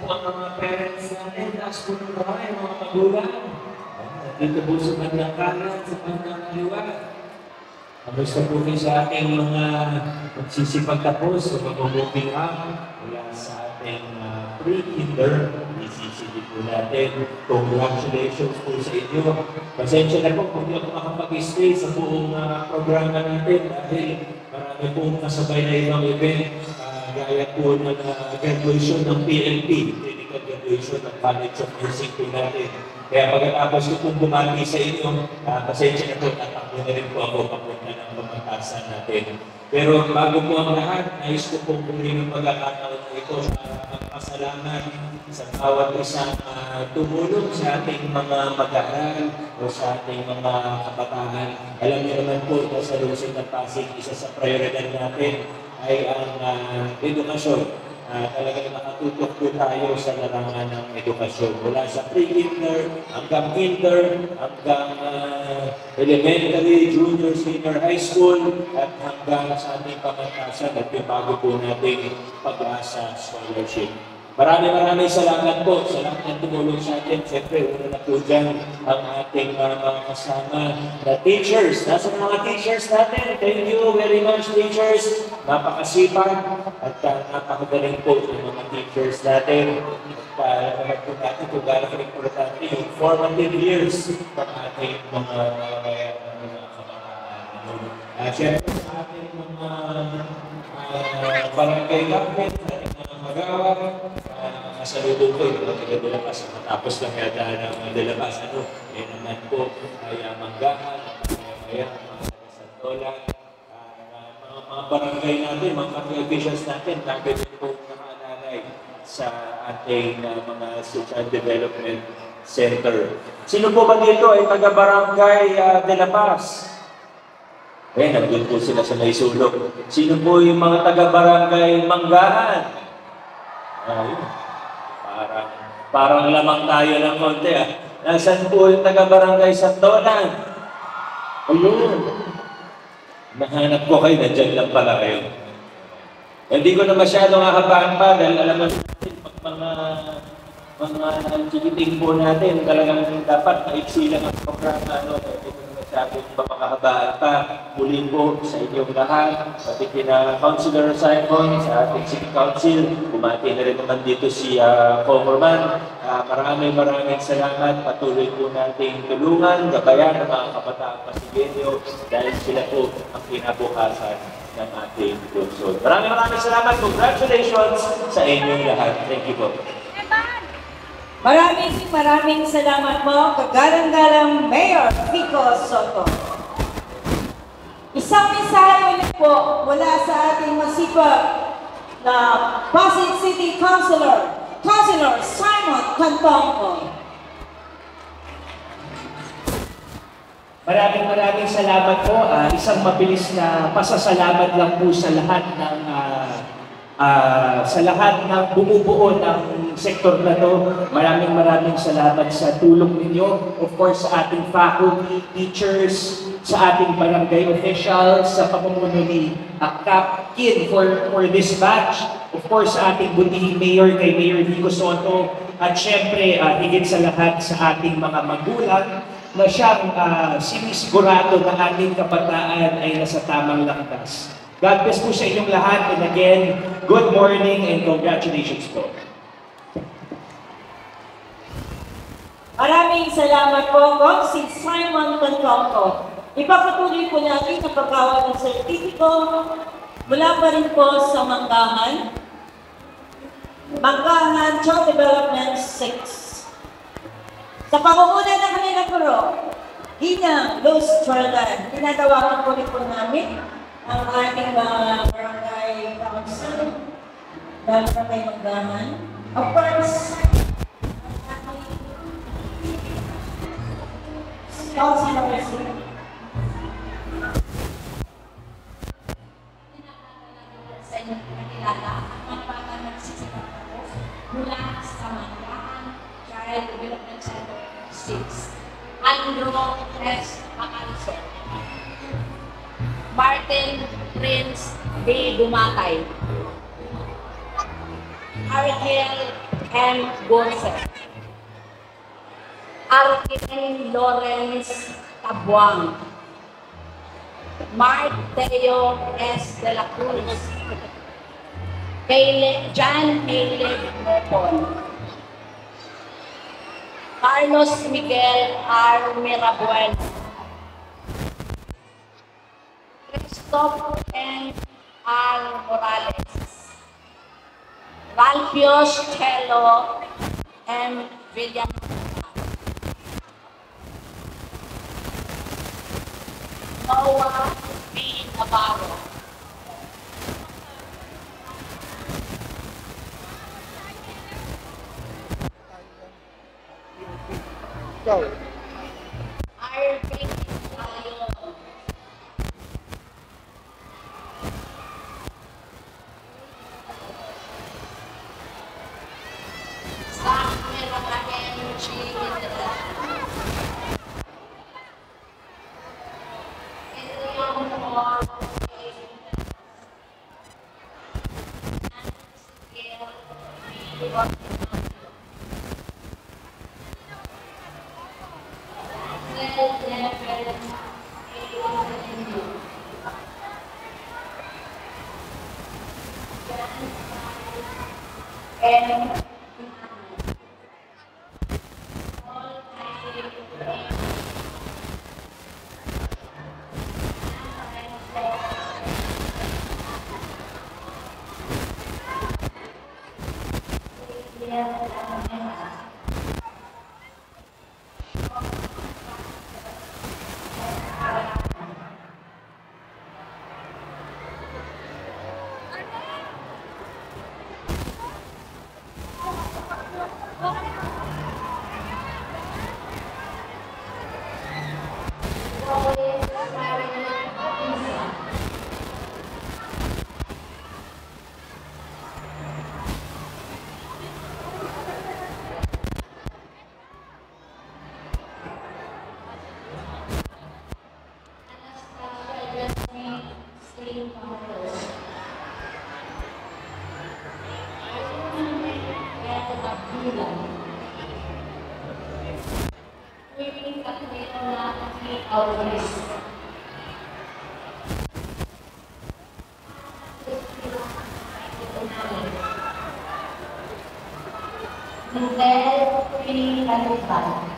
po ang mga parents natin, taas po ng kamay, mga magulang. Dito po sa bandang kanan, sa bandang kaliwa. Kamusta po kayo sa ating mga magsisipagtapos sa pag-moving up mula sa ating pre-kinder, PCCD po natin. Congratulations po sa inyo. Pasensya na po kung di ako makapag-stay sa buong programa natin dahil marami pong kasabay na ibang event gaya po ng graduation ng PLP, Clinical Graduation ng College of Nursing po natin. Kaya pagkatapos ko pong bumati sa inyo, pasensya na po, tatakbo na rin po ako papunta ng pamatasan natin. Pero bago po ang lahat, nais ko pong muli ng pagkakataon na ito para magpasalamat sa bawat isang tumulong sa ating mga mag-aaral o sa ating mga kabataan. Alam niyo naman po, sa Luzon ng Pasig, isa sa prioridad natin ay ang edukasyon. Talagang nakatutok po tayo sa larangan ng edukasyon. Mula sa pre-kinder, hanggang kinder, hanggang elementary, junior, senior, high school, at hanggang sa ating pamantasan at yung bago po nating Pag-asa Scholarship. Maraming salamat po sa lahat ng tumulong sa atin. Siyempre, una na po dyan ang ating mga kasama na teachers. Nasa mga teachers natin? Thank you very much, teachers. Napakasipag at napakagaling po ng mga teachers natin. At alam po natin kung gano'n importante yung formative years ng ating mga kabataan. Siyempre, sa ating mga barangay government, ating mga magawag, saludo ko yung mga taga-Dalapas. Matapos lang yata ng Dalapas. Yan naman po ay Manggahan, mga Santolan, mga barangay natin, mga barangay officials natin, target po nakaalalay sa ating mga social development center. Sino po ba dito ay taga-barangay Dalapas? Nandun po sila sa may sulok. Sino po yung mga taga-barangay Manggahan? Parang lamang tayo ng konti. Nasaan po yung taga-barangay Santolan? Ayun. Nahanap ko kayo, nandiyan lang pala kayo. Hindi ko na masyadong hahabaan pa dahil alam mo natin, mga chikiting po natin, talagang dapat maiksi lang ang programa. Hindi ko na masyadong mapakahabaan pa. Muli po sa inyong lahat, pati kina Councilor Simon sa ating City Council. Bumati na rin naman dito si Congressman. Maraming salamat. Patuloy po nating tulungan, gabayan ng mga kabataan Pasigueño dahil sila po ang kinabukasan ng ating lungsod. Maraming salamat. Congratulations sa inyong lahat. Thank you po. Maraming salamat po, kagalang-galang Mayor Vico Soto. Isang mensahe ulit po mula sa ating masipag na Pasig City Councilor Simon Cantongco. Maraming salamat po. Isang mabilis na pasasalamat lang po sa lahat ng bumubuo ng sektor na to. Maraming salamat sa tulong ninyo. Of course, sa ating faculty, teachers, sa ating barangay officials, sa pamumuno ni Cap Kin for this batch. Of course, sa ating butihing mayor, kay Mayor Vico Soto. At syempre, higit sa lahat sa ating mga magulang na siyang sinisigurado na ating kabataan ay nasa tamang landas. God bless po sa inyong lahat, and again, good morning and congratulations po. Maraming salamat po, si Simon Cantongco. Ipapatuloy po natin ang paggawa ng sertipiko mula pa rin po sa Manggahan Child Development 6. Sa pangunguna ng kanilang guro, Ginang Luz Jordan, tinatawagan po rin po namin ang ating barangay council, barangay Manggahan. Of course, Councilor sa inyong pinakilala ang bata nagsisipagtapos mula sa Manggahan Child Development Center 6. Andrew Tres Macalisol, Martin Prince D. Dumatay, Ariel M. Gose. Arkin Lawrence Tabuang. Mark Teo S. De La Cruz. John Caleb Mopon. Carlos Miguel R. Mirabueno. Christoph N. R. Morales. Ralphios Chelo M. Villanueva. Noah B. Navarro. Irving Tayo. Samuel Rafael G. Miguel P. Alupal.